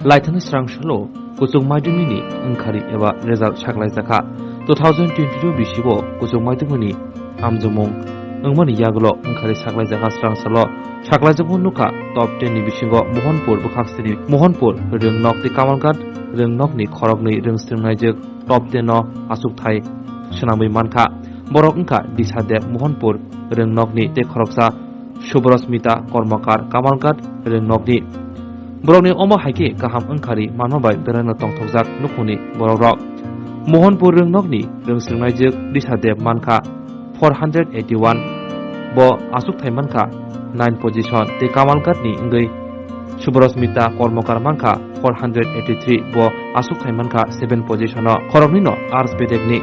लाइथानि स्रांसलो कुचुक माध्यमिकनि ओंखारि एबा रिजाल्ट साग्लायजाखा 2022 बिसिबो कुचुक माध्यमिकनि आमजमं ओंमानि यागलो ओंखारि साग्लायजाखा स्रांसलो साग्लायजाखौ नुखा टप 10 नि बिसिंगो मोहनपुर बखाक्सिनि मोहनपुर रोंनकनि कामालघाट रोंनकनि खरकनै रोंस्रिंनायजों टप 10 नो आसुकथाय सोनामै मानखा बरक ओंखा दिसादेब मोहनपुर रोंनकनि ते खरकसा सुब्रस्मिता कर्मकार कामालघाट रोंनकनि बरकनि अमा हाइके गाहाम ओंखारि मानबाय बेरायनो तंथकजाक नुखुनि बरक मोहनपुर रोंनकनि रोंस्रिंनायजों दिसादेब मानखा 481 ब आसुकथाय मानखा 9 पोजिशन ते कामालघाटनि इंगै सुब्रस्मिता कर्मकार मानखा 483 ब आसुकथाय मानखा 7 पोजिशन खरकनिनो आर्ट्स बेदेगनि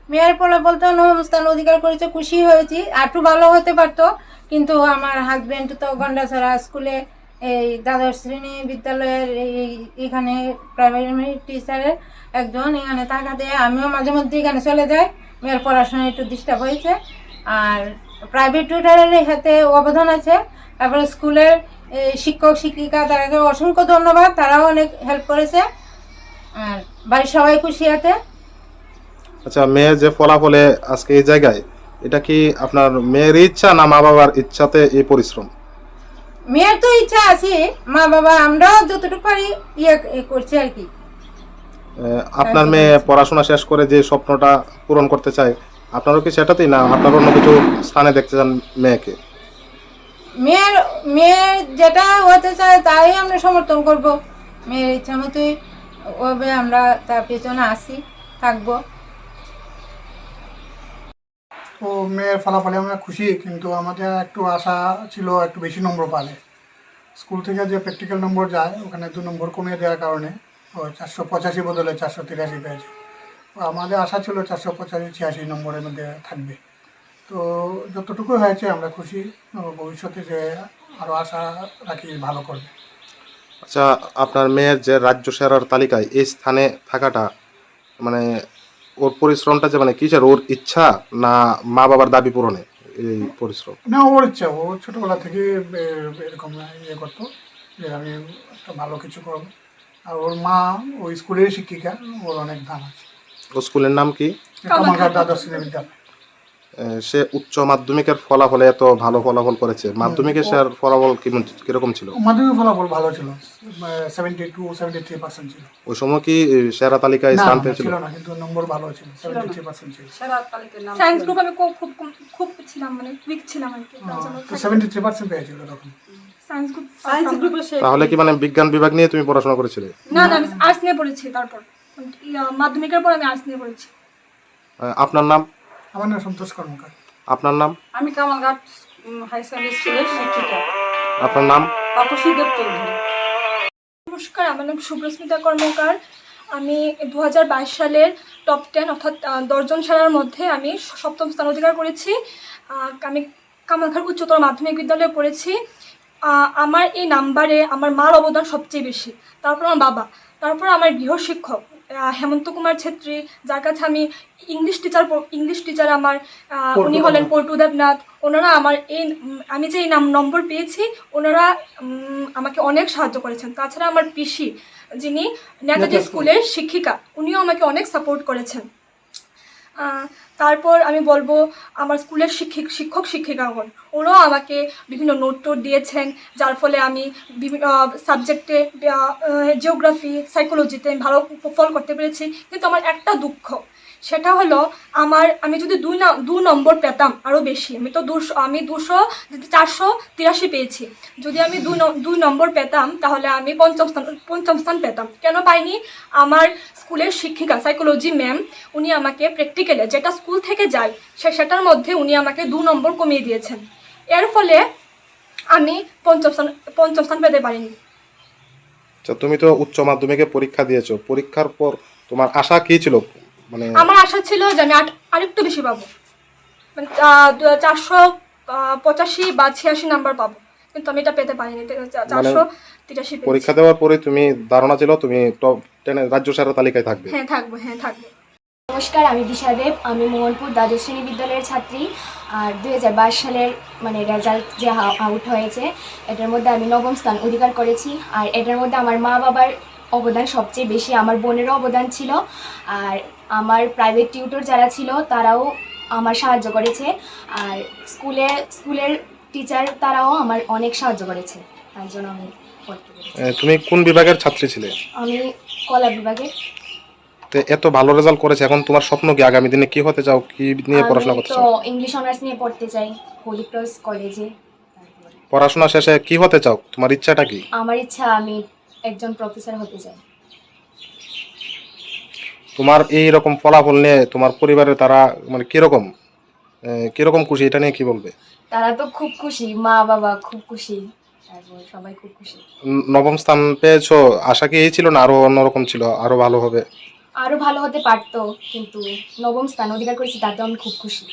মেয়ের ফলাফল তো নবস্থান অধিকার করেছে, খুশি হয়েছি। আরটু ভালো হতে পারতো, কিন্তু আমার হাজবেন্ড তো গন্ডাছড়া স্কুলে এই দ্বাদশ শ্রেণী বিদ্যালয়ের এখানে প্রাইমারি টিচারের একজন, এখানে থাকাতে আমিও মাঝে মধ্যে এখানে চলে যাই। মেয়ের পড়াশোনা একটু ডিস্টার্ব হয়েছে, আর প্রাইভেট টিউটারের হাতে অবদান আছে। তারপরে স্কুলের শিক্ষক শিক্ষিকা তাদেরকে অসংখ্য ধন্যবাদ, তারাও অনেক হেল্প করেছে। আর বাড়ির সবাই খুশি আছে। আচ্ছা, মেয়ের যে ফলাফলে আজকে এই জায়গায়, এটা কি আপনার মেয়ের ইচ্ছা না মা বাবার ইচ্ছাতে এই পরিশ্রম? মেয়ের তো ইচ্ছা আছে, মা বাবা আমরাও যতটুকু পারি করছি আর কি। আপনার মেয়ে পড়াশোনা শেষ করে যে স্বপ্নটা পূরণ করতে চায়, আপনারও কি সেটাতেই না আপনার অন্য কিছু স্থানে দেখতে চান মেয়েকে? মেয়ের যেটা হতে চায় তাই আমরা সমর্থন করব। মেয়ের ইচ্ছা মতোই ওভাবে আমরা তার পেছনে আসি, থাকবো। তো মেয়ের ফলাফলে আমরা খুশি, কিন্তু আমাদের একটু আশা ছিল একটু বেশি নম্বর পালে। স্কুল থেকে যে প্র্যাকটিক্যাল নম্বর যায় ওখানে 2 নম্বর কমিয়ে দেওয়ার কারণে ও 485 বদলে 483 পেয়েছে। আমাদের আশা ছিল 485-86 নম্বরের মধ্যে থাকবে। তো যতটুকু হয়েছে আমরা খুশি, ভবিষ্যতে যে আরও আশা রাখি ভালো করবে। আচ্ছা, আপনার মেয়ের যে রাজ্য সেরার তালিকায় এই স্থানে থাকাটা, মানে ওর পরিশ্রমটা যে মানে কিসের, ওর ইচ্ছা না মা বাবার দাবি পূরণে এই পরিশ্রম? না, ওর ইচ্ছা। ও ছোটোবেলা থেকে এরকম ইয়ে করতো যে আমি একটা ভালো কিছু করবো। আর ওর মা ওই স্কুলের শিক্ষিকা, ওর অনেক দাম আছে। ও স্কুলের নাম কি? কামালঘাট দ্বাদশ শ্রেণী বিদ্যালয়। সে উচ্চ মাধ্যমিকের ফলাফলে এত ভালো ফলাফল করেছে, মাধ্যমিকের সে ফলাফল কিরকম ছিল? মাধ্যমিক ফলাফল ভালো ছিল, 72-73% ছিল। ওই সময় কি সেরা তালিকায় স্থান পেয়েছিল? না, কিন্তু নম্বর ভালো ছিল, 73% ছিল। সায়েন্স গ্রুপ আমি খুব ছিলাম, মানে উইক ছিলাম আর কি, তো 73% পেয়েছিল তখন। সায়েন্স গ্রুপে। তাহলে কি মানে বিজ্ঞান বিভাগ নিয়ে তুমি পড়াশোনা করেছিলে? না, আমি আর্টস নিয়ে পড়েছি। তারপর মাধ্যমিকের পর আমি আর্টস নিয়ে পড়েছি। আপনার নাম? আমার নাম সন্তোষ কর্মকার। আপনার নাম? আমি কামালঘাট হাই সেকেন্ডারি স্কুলের শিক্ষিকা। আপনার নাম? তাপসী দেব চৌধুরী। নমস্কার, আমার নাম সুব্রস্মিতা কর্মকার। আমি 2022 সালের টপ 10 অর্থাৎ 10 জন সেরার মধ্যে আমি 7ম স্থান অধিকার করেছি। আমি কামালঘাট উচ্চতর মাধ্যমিক বিদ্যালয়ে পড়েছি। আমার এই নাম্বারে আমার মার অবদান সবচেয়ে বেশি, তারপর আমার বাবা, তারপর আমার গৃহ শিক্ষক হেমন্ত কুমার ছেত্রী, যার কাছে আমি ইংলিশ টিচার আমার উনি হলেন পল্টু দেবনাথ। ওনারা আমি যে এই নম্বর পেয়েছি, ওনারা আমাকে অনেক সাহায্য করেছেন। তাছাড়া আমার পিসি, যিনি নেতাজি স্কুলের শিক্ষিকা, উনিও আমাকে অনেক সাপোর্ট করেছেন। তারপর আমি বলবো আমার স্কুলের শিক্ষক শিক্ষিকাগণ, ওরাও আমাকে বিভিন্ন নোট দিয়েছেন, যার ফলে আমি বিভিন্ন সাবজেক্টে জিওগ্রাফি সাইকোলজিতে ভালো ফল করতে পেরেছি। কিন্তু আমার একটা দুঃখ, সেটা হলো আমি যদি 2 নম্বর পেতাম আরও বেশি, আমি 483 পেয়েছি। যদি আমি 2 নম্বর পেতাম তাহলে আমি পঞ্চম স্থান পেতাম। কেন পাইনি? আমার স্কুলের শিক্ষিকা সাইকোলজি ম্যাম, উনি আমাকে প্র্যাকটিক্যালে যেটা স্কুল থেকে যায় সেটার মধ্যে উনি আমাকে 2 নম্বর কমিয়ে দিয়েছেন। এর ফলে আমি পঞ্চম স্থান পেতে পারিনি। আচ্ছা, তুমি তো উচ্চ মাধ্যমিকে পরীক্ষা দিয়েছো, পরীক্ষার পর তোমার আশা কি ছিল? মানে আমার আশা ছিল যে আমি আরেকটু বেশি পাবো, মানে 485 বা 86 নাম্বার পাবো, কিন্তু আমি এটা পেতে পারিনি। 483 পরীক্ষা দেওয়ার পরে তুমি ধারণা ছিল তুমি টপ 10 রাজ্য সেরা তালিকায় থাকবে? হ্যাঁ, থাকবো। নমস্কার, আমি দিশা দেব। আমি মোহনপুর দ্বাদশ শ্রেণী বিদ্যালয়ের ছাত্রী। আর 2022 সালের রেজাল্ট যে আউট হয়েছে, এটার মধ্যে আমি নবম স্থান অধিকার করেছি। আর এটার মধ্যে আমার মা বাবার অবদান সবচেয়ে বেশি, আমার বোনেরও অবদান ছিল। আর আমার প্রাইভেট টিউটর যারা ছিল তারাও আমার সাহায্য করেছে। আর স্কুলের টিচার তারাও আমার অনেক সাহায্য করেছে। তার জন্য আমি পড়তে পেরেছি। তুমি কোন বিভাগের ছাত্রী ছিলে? আমি কলা বিভাগের। তো এত ভালো রেজাল্ট করেছে, এখন তোমার স্বপ্ন কি? আগামী দিনে কি হতে চাও, কি নিয়ে পড়াশোনা করতে তো চাও? ইংলিশ অনার্স নিয়ে পড়তে চাই হোলি ক্রস কলেজে। পড়াশোনা শেষে কি হতে চাও? তোমার ইচ্ছাটা কি? আমার ইচ্ছা আমি একজন প্রফেসর হতে চাই। তোমার এই রকম ফলাফল নিয়ে তোমার পরিবারে তারা মানে কিরকম খুশি, এটা নিয়ে কি বলবে? তারা তো খুব খুশি, মা বাবা খুব খুশি, তারপর সবাই খুব খুশি। নবম স্থান পেয়েছো, আশা কি এই ছিল না আরো অন্যরকম ছিল, আরো ভালো হবে? আরো ভালো হতে পারতো, কিন্তু নবম স্থান অধিকার করেছি, তাতেও আমি খুব খুশি।